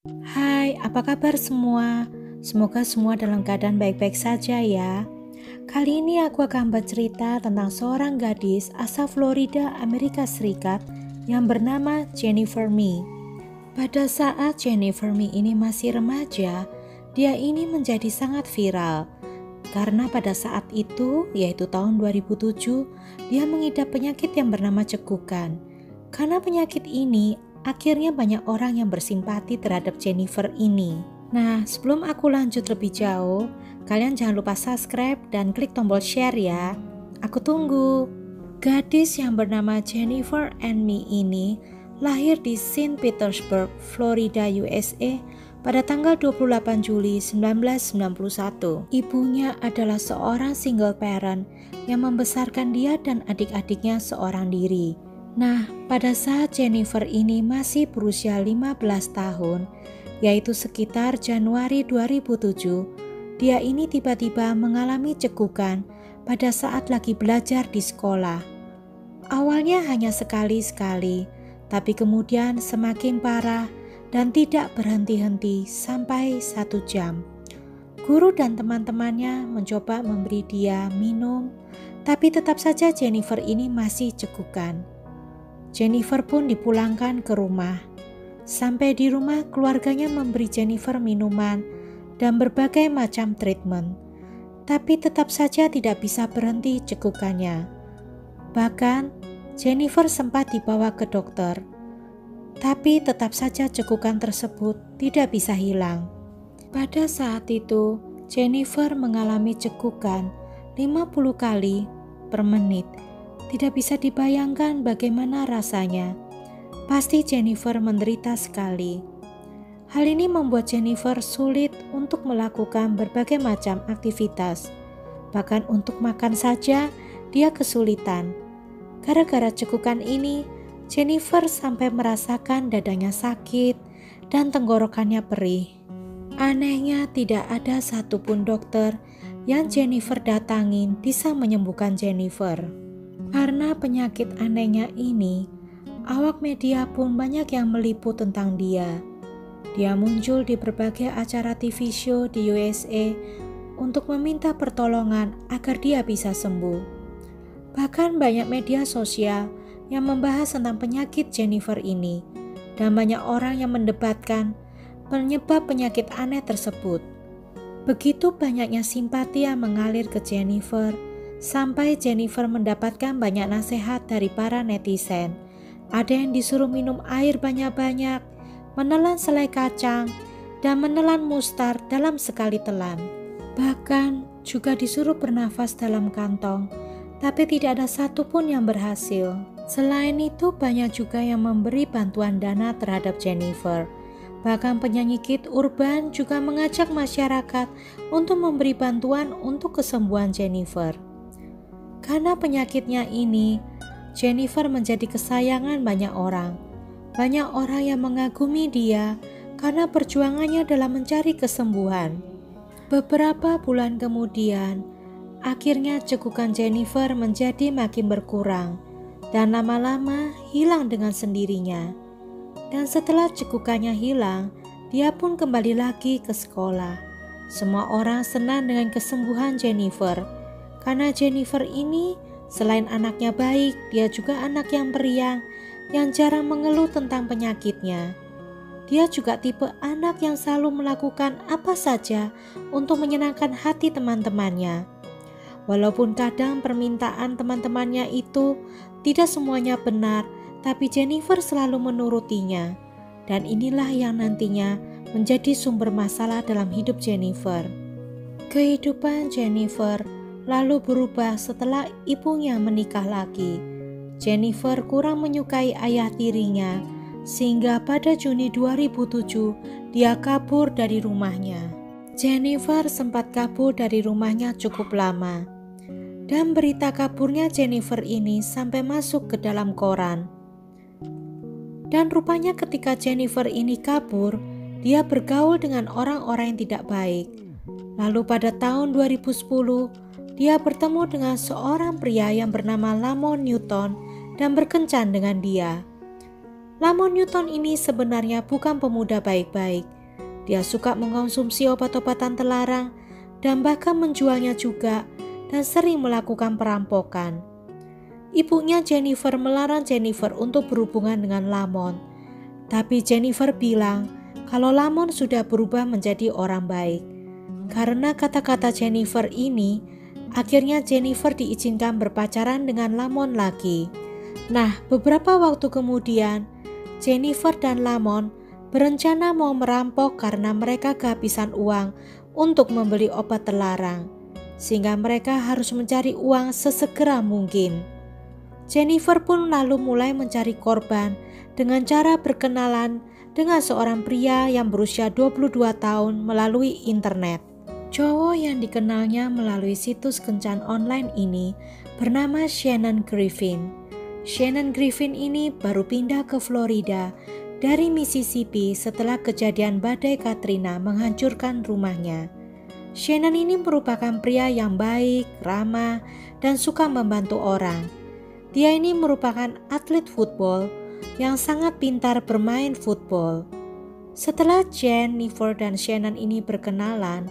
Hai, apa kabar semua? Semoga semua dalam keadaan baik-baik saja ya. Kali ini aku akan bercerita tentang seorang gadis asal Florida, Amerika Serikat yang bernama Jennifer Mee. Pada saat Jennifer Mee ini masih remaja, dia ini menjadi sangat viral. Karena pada saat itu, yaitu tahun 2007, dia mengidap penyakit yang bernama cekukan. Karena penyakit ini, akhirnya banyak orang yang bersimpati terhadap Jennifer ini. Nah, sebelum aku lanjut lebih jauh, kalian jangan lupa subscribe dan klik tombol share ya. Aku tunggu. Gadis yang bernama Jennifer Ann Mee ini lahir di Saint Petersburg, Florida, USA pada tanggal 28 Juli 1991. Ibunya adalah seorang single parent yang membesarkan dia dan adik-adiknya seorang diri. Nah, pada saat Jennifer ini masih berusia 15 tahun, yaitu sekitar Januari 2007, dia ini tiba-tiba mengalami cekukan pada saat lagi belajar di sekolah. Awalnya hanya sekali-sekali, tapi kemudian semakin parah dan tidak berhenti-henti sampai 1 jam. Guru dan teman-temannya mencoba memberi dia minum, tapi tetap saja Jennifer ini masih cekukan. Jennifer pun dipulangkan ke rumah. Sampai di rumah, keluarganya memberi Jennifer minuman dan berbagai macam treatment, tapi tetap saja tidak bisa berhenti cekukannya. Bahkan, Jennifer sempat dibawa ke dokter, tapi tetap saja cekukan tersebut tidak bisa hilang. Pada saat itu, Jennifer mengalami cekukan 50 kali per menit. Tidak bisa dibayangkan bagaimana rasanya. Pasti Jennifer menderita sekali. Hal ini membuat Jennifer sulit untuk melakukan berbagai macam aktivitas. Bahkan untuk makan saja, dia kesulitan. Gara-gara cekukan ini, Jennifer sampai merasakan dadanya sakit dan tenggorokannya perih. Anehnya, tidak ada satupun dokter yang Jennifer datangin bisa menyembuhkan Jennifer. Karena penyakit anehnya ini, awak media pun banyak yang meliput tentang dia. Dia muncul di berbagai acara TV show di USA untuk meminta pertolongan agar dia bisa sembuh. Bahkan banyak media sosial yang membahas tentang penyakit Jennifer ini, dan banyak orang yang mendebatkan penyebab penyakit aneh tersebut. Begitu banyaknya simpati yang mengalir ke Jennifer, sampai Jennifer mendapatkan banyak nasihat dari para netizen. Ada yang disuruh minum air banyak-banyak, menelan selai kacang, dan menelan mustar dalam sekali telan. Bahkan juga disuruh bernafas dalam kantong, tapi tidak ada satupun yang berhasil. Selain itu, banyak juga yang memberi bantuan dana terhadap Jennifer. Bahkan penyanyi Kid Urban juga mengajak masyarakat untuk memberi bantuan untuk kesembuhan Jennifer. Karena penyakitnya ini, Jennifer menjadi kesayangan banyak orang. Banyak orang yang mengagumi dia karena perjuangannya dalam mencari kesembuhan. Beberapa bulan kemudian, akhirnya cekukan Jennifer menjadi makin berkurang dan lama-lama hilang dengan sendirinya. Dan setelah cekukannya hilang, dia pun kembali lagi ke sekolah. Semua orang senang dengan kesembuhan Jennifer. Karena Jennifer ini selain anaknya baik, dia juga anak yang periang, yang jarang mengeluh tentang penyakitnya. Dia juga tipe anak yang selalu melakukan apa saja untuk menyenangkan hati teman-temannya. Walaupun kadang permintaan teman-temannya itu tidak semuanya benar, tapi Jennifer selalu menurutinya. Dan inilah yang nantinya menjadi sumber masalah dalam hidup Jennifer. Kehidupan Jennifer lalu berubah setelah ibunya menikah lagi. Jennifer kurang menyukai ayah tirinya, sehingga pada Juni 2007 dia kabur dari rumahnya. Jennifer sempat kabur dari rumahnya cukup lama, dan berita kaburnya Jennifer ini sampai masuk ke dalam koran. Dan rupanya ketika Jennifer ini kabur, dia bergaul dengan orang-orang yang tidak baik. Lalu pada tahun 2010, dia bertemu dengan seorang pria yang bernama Lamont Newton dan berkencan dengan dia. Lamont Newton ini sebenarnya bukan pemuda baik-baik. Dia suka mengkonsumsi obat-obatan terlarang dan bahkan menjualnya juga, dan sering melakukan perampokan. Ibunya Jennifer melarang Jennifer untuk berhubungan dengan Lamont, tapi Jennifer bilang kalau Lamont sudah berubah menjadi orang baik. Karena kata-kata Jennifer ini, akhirnya Jennifer diizinkan berpacaran dengan Lamont lagi. Nah, beberapa waktu kemudian, Jennifer dan Lamont berencana mau merampok karena mereka kehabisan uang untuk membeli obat terlarang, sehingga mereka harus mencari uang sesegera mungkin. Jennifer pun lalu mulai mencari korban dengan cara berkenalan dengan seorang pria yang berusia 22 tahun melalui internet. Cowok yang dikenalnya melalui situs kencan online ini bernama Shannon Griffin. Shannon Griffin ini baru pindah ke Florida dari Mississippi setelah kejadian badai Katrina menghancurkan rumahnya. Shannon ini merupakan pria yang baik, ramah, dan suka membantu orang. Dia ini merupakan atlet football yang sangat pintar bermain football. Setelah Jennifer dan Shannon ini berkenalan,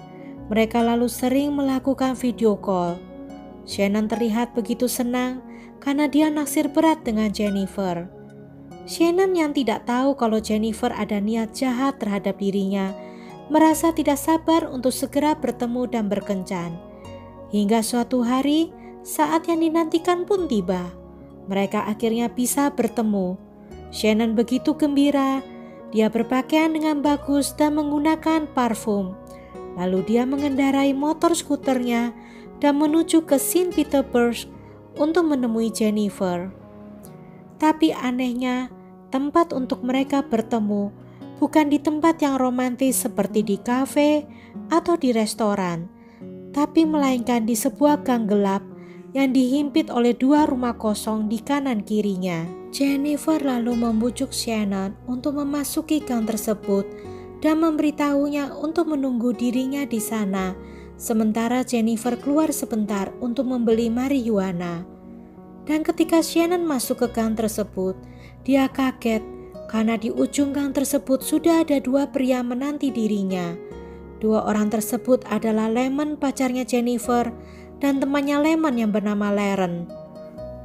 mereka lalu sering melakukan video call. Shannon terlihat begitu senang karena dia naksir berat dengan Jennifer. Shannon yang tidak tahu kalau Jennifer ada niat jahat terhadap dirinya, merasa tidak sabar untuk segera bertemu dan berkencan. Hingga suatu hari, saat yang dinantikan pun tiba. Mereka akhirnya bisa bertemu. Shannon begitu gembira. Dia berpakaian dengan bagus dan menggunakan parfum. Lalu dia mengendarai motor skuternya dan menuju ke St. Petersburg untuk menemui Jennifer. Tapi anehnya, tempat untuk mereka bertemu bukan di tempat yang romantis seperti di kafe atau di restoran, tapi melainkan di sebuah gang gelap yang dihimpit oleh dua rumah kosong di kanan kirinya. Jennifer lalu membujuk Shannon untuk memasuki gang tersebut dan memberitahunya untuk menunggu dirinya di sana, sementara Jennifer keluar sebentar untuk membeli marijuana. Dan ketika Shannon masuk ke gang tersebut, dia kaget karena di ujung gang tersebut sudah ada dua pria menanti dirinya. Dua orang tersebut adalah Lemon, pacarnya Jennifer, dan temannya Lemon yang bernama Laren.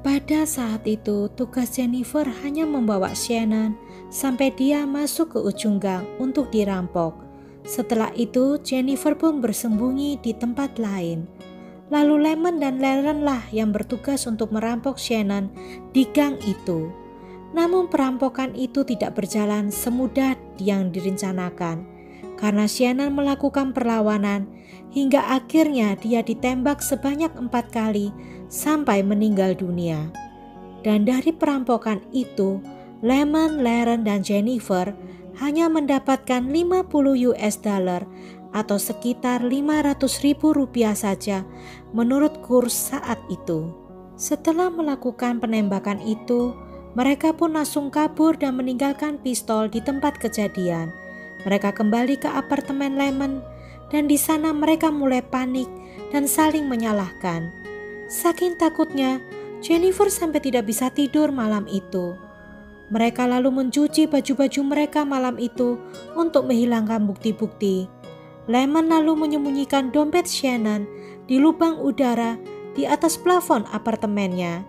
Pada saat itu, tugas Jennifer hanya membawa Shannon sampai dia masuk ke ujung gang untuk dirampok. Setelah itu, Jennifer pun bersembunyi di tempat lain. Lalu Lemon dan Laren lah yang bertugas untuk merampok Shannon di gang itu. Namun perampokan itu tidak berjalan semudah yang direncanakan, karena Shannon melakukan perlawanan hingga akhirnya dia ditembak sebanyak 4 kali sampai meninggal dunia. Dan dari perampokan itu, Lemon, Laren, dan Jennifer hanya mendapatkan $50 atau sekitar Rp500.000 saja menurut kurs saat itu. Setelah melakukan penembakan itu, mereka pun langsung kabur dan meninggalkan pistol di tempat kejadian. Mereka kembali ke apartemen Lemon dan di sana mereka mulai panik dan saling menyalahkan. Saking takutnya, Jennifer sampai tidak bisa tidur malam itu. Mereka lalu mencuci baju-baju mereka malam itu untuk menghilangkan bukti-bukti. Lemon lalu menyembunyikan dompet Shannon di lubang udara di atas plafon apartemennya.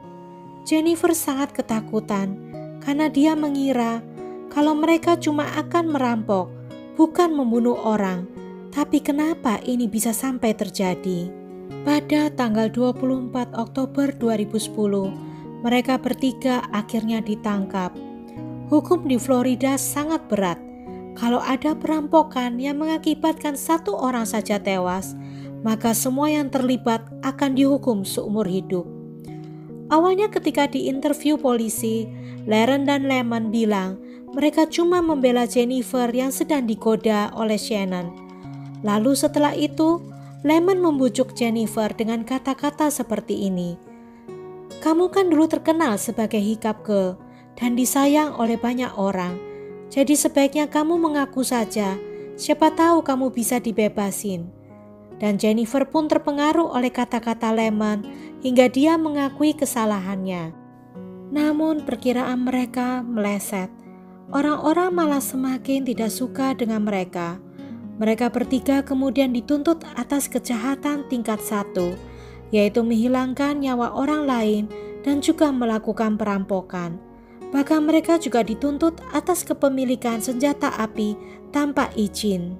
Jennifer sangat ketakutan karena dia mengira kalau mereka cuma akan merampok, bukan membunuh orang. Tapi kenapa ini bisa sampai terjadi? Pada tanggal 24 Oktober 2010, mereka bertiga akhirnya ditangkap. Hukum di Florida sangat berat. Kalau ada perampokan yang mengakibatkan satu orang saja tewas, maka semua yang terlibat akan dihukum seumur hidup. Awalnya ketika diinterview polisi, Laren dan Lemon bilang mereka cuma membela Jennifer yang sedang digoda oleh Shannon. Lalu setelah itu, Lemon membujuk Jennifer dengan kata-kata seperti ini. Kamu kan dulu terkenal sebagai hiccup girl dan disayang oleh banyak orang. Jadi sebaiknya kamu mengaku saja, siapa tahu kamu bisa dibebasin. Dan Jennifer pun terpengaruh oleh kata-kata Lemon hingga dia mengakui kesalahannya. Namun perkiraan mereka meleset. Orang-orang malah semakin tidak suka dengan mereka. Mereka bertiga kemudian dituntut atas kejahatan tingkat 1, yaitu menghilangkan nyawa orang lain dan juga melakukan perampokan. Bahkan mereka juga dituntut atas kepemilikan senjata api tanpa izin.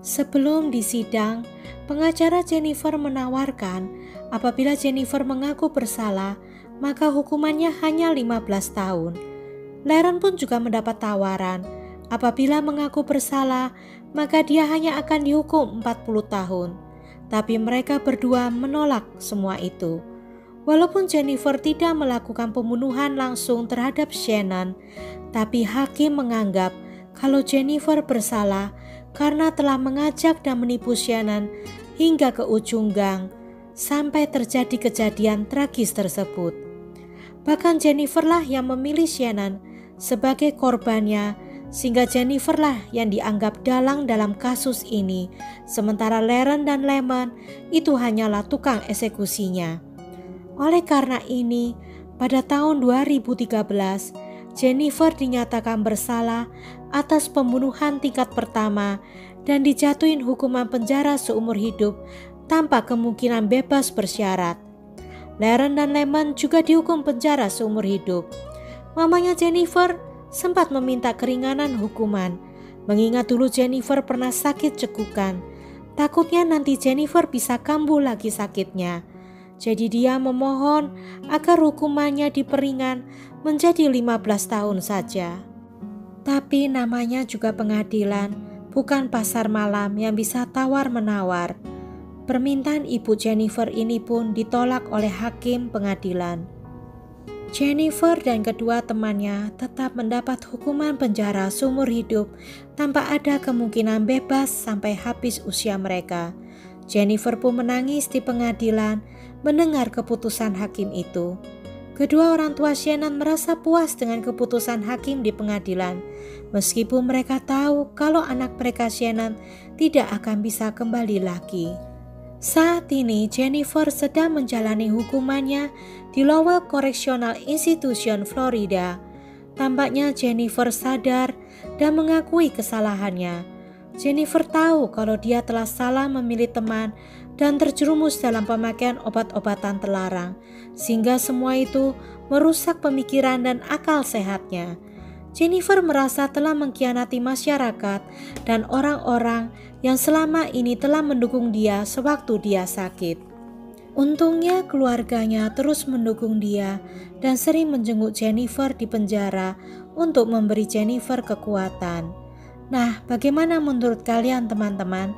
Sebelum disidang, pengacara Jennifer menawarkan apabila Jennifer mengaku bersalah, maka hukumannya hanya 15 tahun. Laren pun juga mendapat tawaran, apabila mengaku bersalah, maka dia hanya akan dihukum 40 tahun. Tapi mereka berdua menolak semua itu. Walaupun Jennifer tidak melakukan pembunuhan langsung terhadap Shannon, tapi hakim menganggap kalau Jennifer bersalah karena telah mengajak dan menipu Shannon hingga ke ujung gang sampai terjadi kejadian tragis tersebut. Bahkan Jennifer lah yang memilih Shannon sebagai korbannya, sehingga Jennifer lah yang dianggap dalang dalam kasus ini, sementara Laren dan Lemon itu hanyalah tukang eksekusinya. Oleh karena ini, pada tahun 2013, Jennifer dinyatakan bersalah atas pembunuhan tingkat pertama dan dijatuhin hukuman penjara seumur hidup tanpa kemungkinan bebas bersyarat. Laren dan Lemon juga dihukum penjara seumur hidup. Mamanya Jennifer sempat meminta keringanan hukuman, mengingat dulu Jennifer pernah sakit cekukan. Takutnya nanti Jennifer bisa kambuh lagi sakitnya. Jadi dia memohon agar hukumannya diperingan menjadi 15 tahun saja. Tapi namanya juga pengadilan, bukan pasar malam yang bisa tawar-menawar. Permintaan ibu Jennifer ini pun ditolak oleh hakim pengadilan. Jennifer dan kedua temannya tetap mendapat hukuman penjara seumur hidup tanpa ada kemungkinan bebas sampai habis usia mereka. Jennifer pun menangis di pengadilan mendengar keputusan hakim itu. Kedua orang tua Shannon merasa puas dengan keputusan hakim di pengadilan, meskipun mereka tahu kalau anak mereka Shannon tidak akan bisa kembali lagi. Saat ini Jennifer sedang menjalani hukumannya di Lowell Correctional Institution, Florida. Tampaknya Jennifer sadar dan mengakui kesalahannya. Jennifer tahu kalau dia telah salah memilih teman dan terjerumus dalam pemakaian obat-obatan terlarang, sehingga semua itu merusak pemikiran dan akal sehatnya. Jennifer merasa telah mengkhianati masyarakat dan orang-orang yang selama ini telah mendukung dia sewaktu dia sakit. Untungnya keluarganya terus mendukung dia dan sering menjenguk Jennifer di penjara untuk memberi Jennifer kekuatan. Nah, bagaimana menurut kalian teman-teman?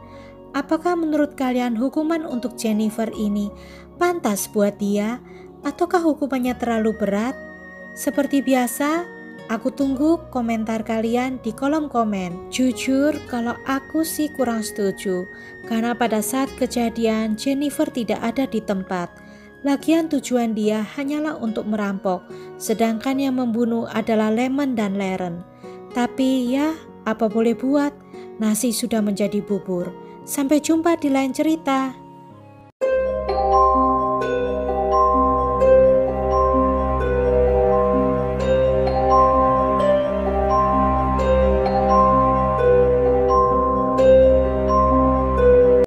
Apakah menurut kalian hukuman untuk Jennifer ini pantas buat dia ataukah hukumannya terlalu berat? Seperti biasa, aku tunggu komentar kalian di kolom komen. Jujur, kalau aku sih kurang setuju, karena pada saat kejadian Jennifer tidak ada di tempat. Lagian tujuan dia hanyalah untuk merampok, sedangkan yang membunuh adalah Lemon dan Laren. Tapi ya, apa boleh buat, nasi sudah menjadi bubur. Sampai jumpa di lain cerita.